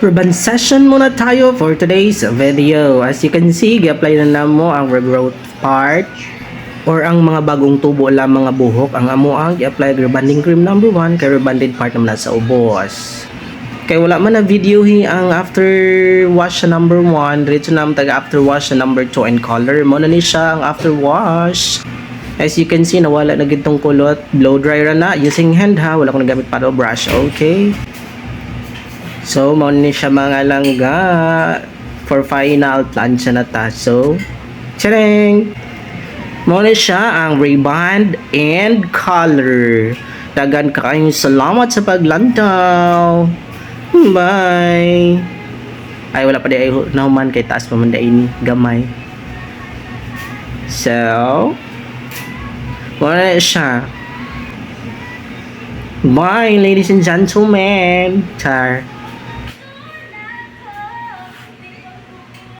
Urban session muna tayo for today's video. As you can see, i-apply na namo ang regrowth part or ang mga bagong tubo lang mga buhok. Ang amo ang i-apply rebanding cream number 1 kay rebanded part naman na sa ubos. Kay wala man na video ang after wash sa number 1, diretso naman taga after wash sa number 2 and color. Mo na ni siya ang after wash. As you can see, nawala na gitong kulot. Blow dry ra na using hand ha. Wala ko nagamit paddle brush. Okay. So, mo ni siya mga langga for final plancha na ta. So, tcharing! Mo ni siya ang reband and color. Dagan ka kayong salamat sa paglantaw. Bye! Ay, wala pa di ay nahuman kay taas pa man ini gamay. So, mo ni siya. Bye, ladies and gentlemen. Char.